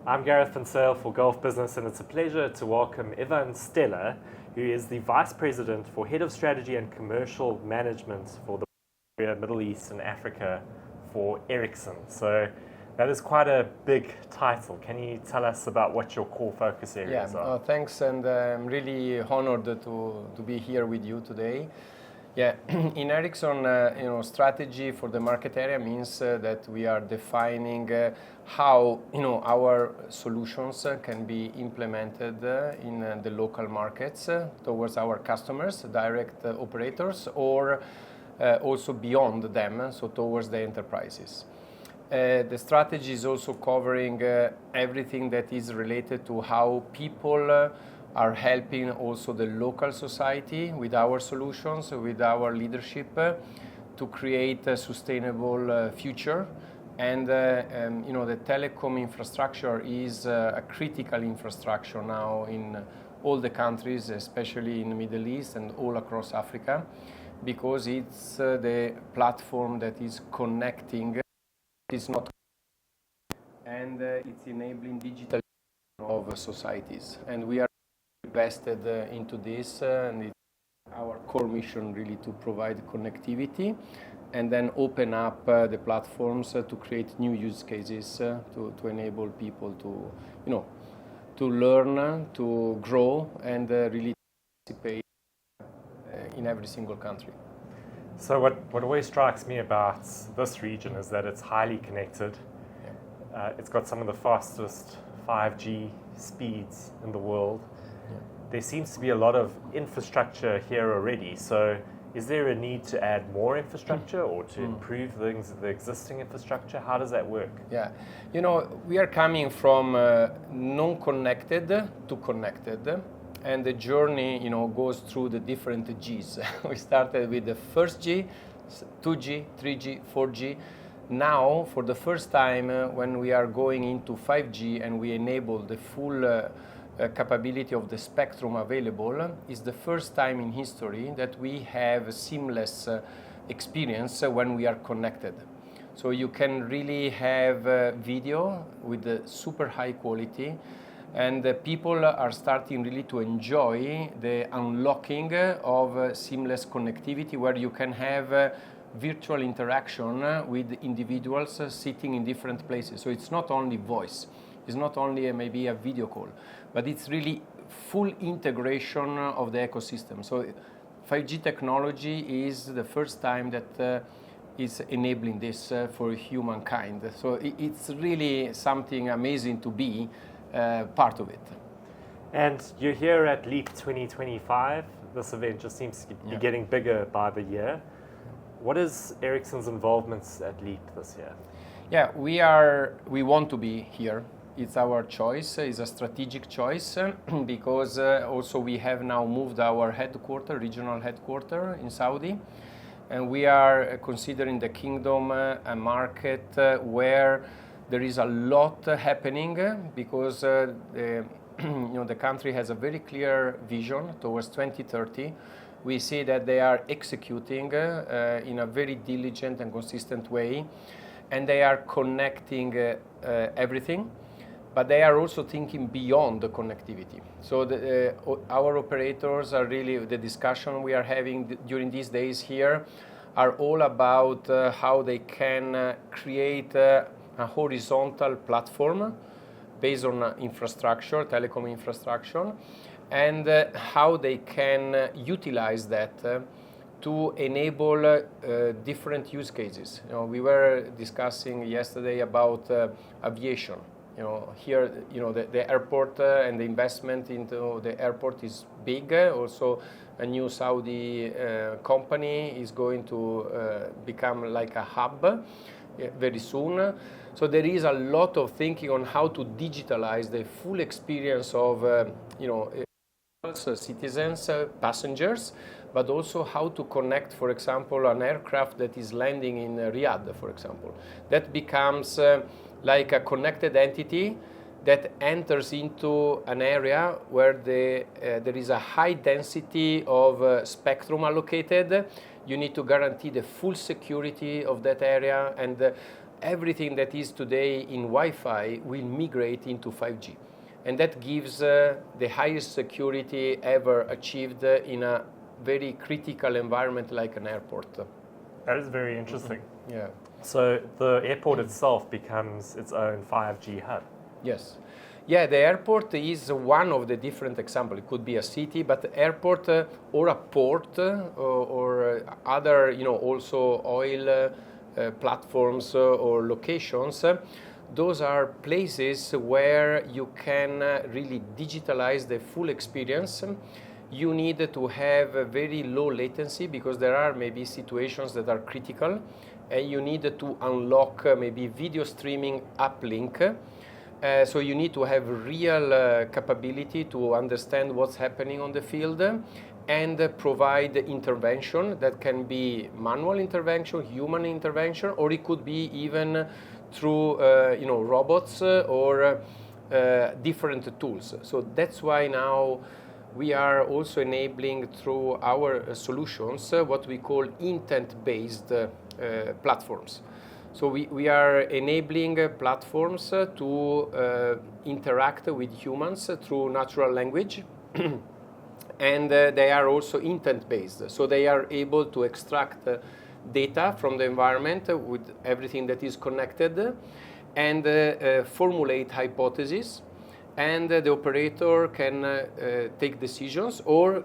I'm Gareth Van Sale for Gulf Business, and it's a pleasure to welcome Iwan Stella, who is the Vice President for Head of Strategy and Commercial Management for the Middle East and Africa for Ericsson. So that is quite a big title. Can you tell us about what your core focus areas are? Thanks, and I'm really honored to be here with you today. Yeah, in Ericsson, strategy for the market area means that we are defining how our solutions can be implemented in the local markets towards our customers, direct operators, or also beyond them, so towards the enterprises. The strategy is also covering everything that is related to how people are helping also the local society with our solutions, with our leadership, to create a sustainable future. And the telecom infrastructure is a critical infrastructure now in all the countries, especially in the Middle East and all across Africa, because it's the platform that is connecting. It's not, and it's enabling digital of societies, and we are invested into this, and it's our core mission really to provide connectivity and then open up the platforms to create new use cases to enable people to learn, to grow, and really participate in every single country. So what always strikes me about this region is that it's highly connected. Yeah. It's got some of the fastest 5G speeds in the world. Yeah. There seems to be a lot of infrastructure here already. So is there a need to add more infrastructure or to improve the existing infrastructure? How does that work? Yeah, we are coming from non-connected to connected. And the journey, goes through the different Gs. We started with the first G, 2G, 3G, 4G. Now, for the first time, when we are going into 5G and we enable the full capability of the spectrum available, is the first time in history that we have a seamless experience when we are connected. So you can really have video with super high quality. And people are starting really to enjoy the unlocking of seamless connectivity, where you can have virtual interaction with individuals sitting in different places. So it's not only voice, it's not only maybe a video call, but it's really full integration of the ecosystem. So 5G technology is the first time that is enabling this for humankind. So it's really something amazing to be part of it. And you're here at LEAP 2025. This event just seems to be getting bigger by the year. What is Ericsson's involvement at LEAP this year? Yeah, we want to be here. It's our choice. It's a strategic choice because also we have now moved our regional headquarters in Saudi, and we are considering the Kingdom a market where there is a lot happening because the country has a very clear vision towards 2030. We see that they are executing in a very diligent and consistent way, and they are connecting everything, but they are also thinking beyond the connectivity. So our operators are really, the discussion we are having during these days here are all about how they can create a horizontal platform based on infrastructure, telecom infrastructure, and how they can utilize that to enable different use cases. We were discussing yesterday about aviation. Here, the airport and the investment into the airport is big. Also, a new Saudi company is going to become like a hub very soon. So there is a lot of thinking on how to digitalize the full experience of citizens, passengers, but also how to connect, for example, an aircraft that is landing in Riyadh, for example. That becomes like a connected entity that enters into an area where there is a high density of spectrum allocated. You need to guarantee the full security of that area, and everything that is today in Wi-Fi will migrate into 5G. And that gives the highest security ever achieved in a very critical environment like an airport. That is very interesting. Mm-hmm. Yeah. So the airport itself becomes its own 5G hub. Yes. Yeah, the airport is one of the different examples. It could be a city, but the airport or a port or other, also oil platforms or locations. Those are places where you can really digitalize the full experience. You need to have a very low latency because there are maybe situations that are critical, and you need to unlock maybe video streaming uplink. So you need to have real capability to understand what's happening on the field and provide intervention that can be manual intervention, human intervention, or it could be even through robots or different tools. So that's why now we are also enabling through our solutions what we call intent-based platforms. So we are enabling platforms to interact with humans through natural language, and they are also intent-based. So they are able to extract data from the environment with everything that is connected and formulate hypotheses, and the operator can take decisions, or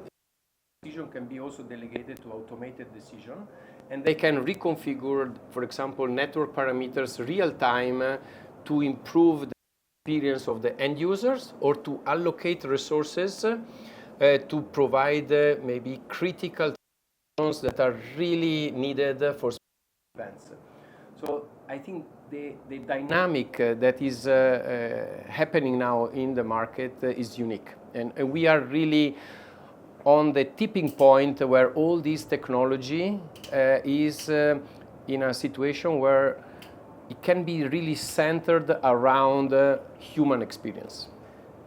decision can be also delegated to automated decision. And they can reconfigure, for example, network parameters real time to improve the experience of the end users or to allocate resources to provide maybe critical transactions that are really needed for events. So I think the dynamic that is happening now in the market is unique. And we are really on the tipping point where all this technology is in a situation where it can be really centered around human experience.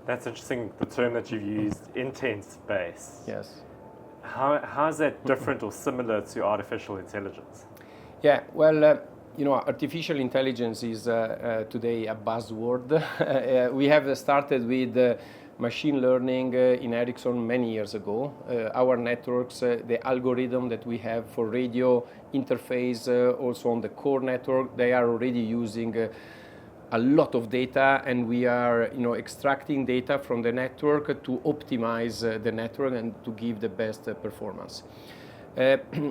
That's interesting, the term that you've used, intent-based. Yes. How is that different or similar to artificial intelligence? Yeah, well, artificial intelligence is today a buzzword. We have started with machine learning in Ericsson many years ago. Our networks, the algorithm that we have for radio interface, also on the core network, they are already using a lot of data, and we are extracting data from the network to optimize the network and to give the best performance.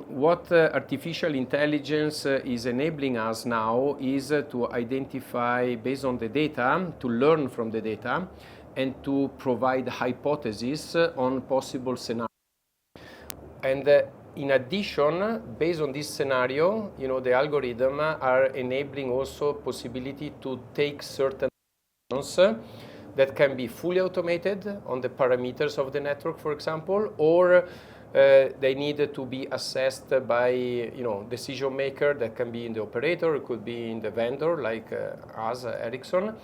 What artificial intelligence is enabling us now is to identify, based on the data, to learn from the data, and to provide hypotheses on possible scenarios. And in addition, based on this scenario, the algorithm are enabling also possibility to take certain actions that can be fully automated on the parameters of the network, for example, or they need to be assessed by decision maker that can be in the operator, it could be in the vendor like us, Ericsson.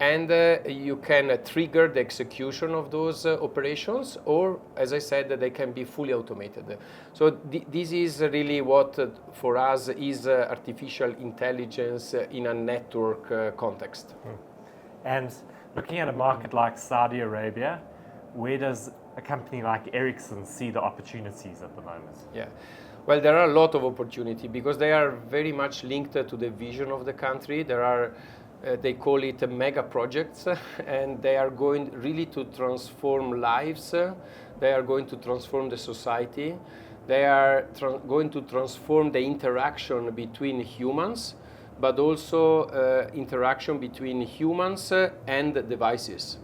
And you can trigger the execution of those operations, or, as I said, they can be fully automated. So this is really what, for us, is artificial intelligence in a network context. And looking at a market like Saudi Arabia, where does a company like Ericsson see the opportunities at the moment? Yeah. Well, there are a lot of opportunity because they are very much linked to the vision of the country. There are they call it mega projects, and they are going really to transform lives. They are going to transform the society. They are going to transform the interaction between humans, but also interaction between humans and devices.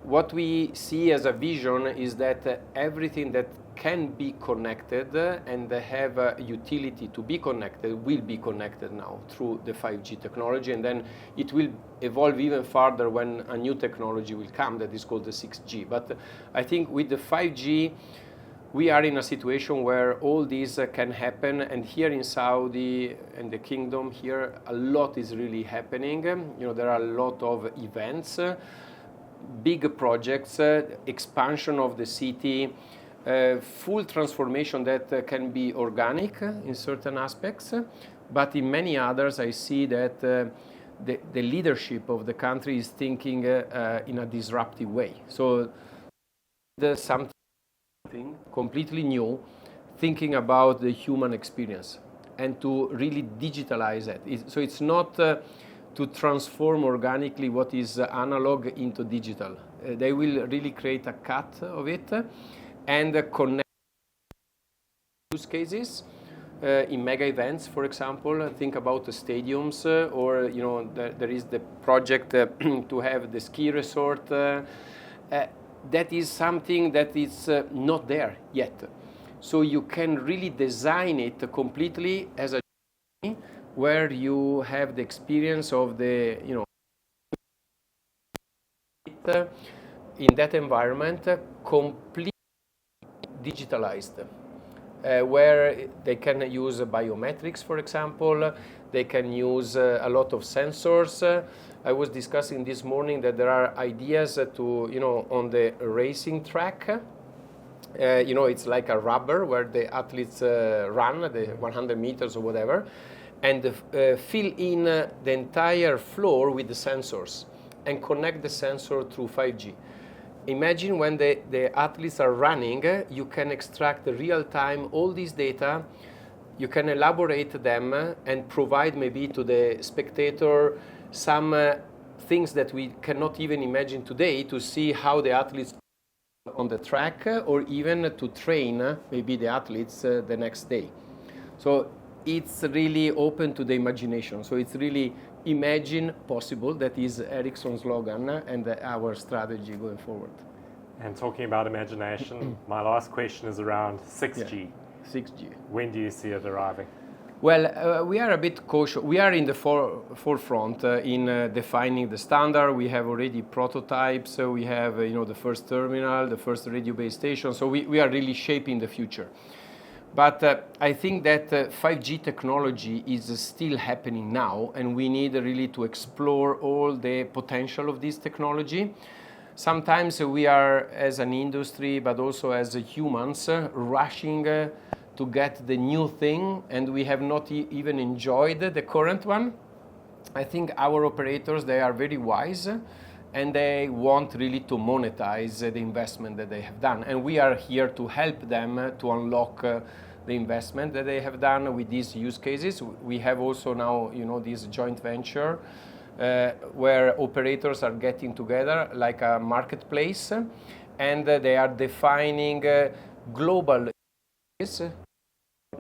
What we see as a vision is that everything that can be connected and have a utility to be connected will be connected now through the 5G technology, and then it will evolve even further when a new technology will come that is called the 6G. But I think with the 5G, we are in a situation where all this can happen, and here in Saudi and the kingdom here, a lot is really happening. There are a lot of events, big projects, expansion of the city, full transformation that can be organic in certain aspects, But in many others, I see that the leadership of the country is thinking in a disruptive way. So there's something completely new, thinking about the human experience and to really digitalize it. So it's not to transform organically what is analog into digital. They will really create a cut of it and connect use cases in mega events, for example. Think about the stadiums, or there is the project to have the ski resort. That is something that is not there yet. So you can really design it completely as a journey where you have the experience of the, in that environment, completely digitalized, where they can use biometrics, for example. They can use a lot of sensors. I was discussing this morning that there are ideas to, on the racing track. It's like a rubber where the athletes run the 100 meters or whatever, and fill in the entire floor with the sensors and connect the sensor through 5G. Imagine when the athletes are running, you can extract the real time all these data, you can elaborate them and provide maybe to the spectator some things that we cannot even imagine today, to see how the athletes on the track, or even to train maybe the athletes the next day. So it's really open to the imagination. So it's really imagine possible. That is Ericsson's slogan and our strategy going forward. And talking about imagination, my last question is around 6G. Yeah, 6G. When do you see it arriving? Well, we are a bit cautious. We are in the forefront in defining the standard. We have already prototypes. We have, the first terminal, the first radio base station. So we are really shaping the future. But I think that 5G technology is still happening now, and we need really to explore all the potential of this technology. Sometimes we are, as an industry, but also as humans, rushing to get the new thing, and we have not even enjoyed the current one. I think our operators, they are very wise, and they want really to monetize the investment that they have done. And we are here to help them to unlock the investment that they have done with these use cases. We have also now, this joint venture where operators are getting together like a marketplace, and they are defining global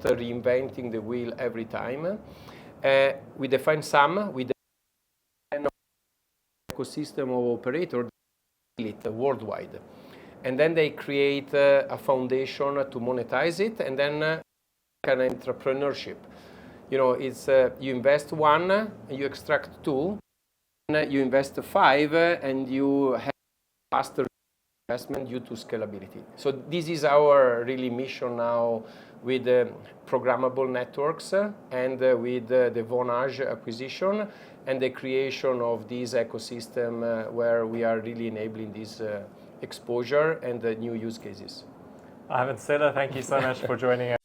reinventing the wheel every time. We define some with an ecosystem of operators worldwide, and then they create a foundation to monetize it, and then an entrepreneurship. It's you invest one, you extract two, and you invest five, and you have faster investment due to scalability. So this is our really mission now with programmable networks and with the Vonage acquisition and the creation of this ecosystem where we are really enabling this exposure and the new use cases. Iwan Stella, thank you so much for joining us.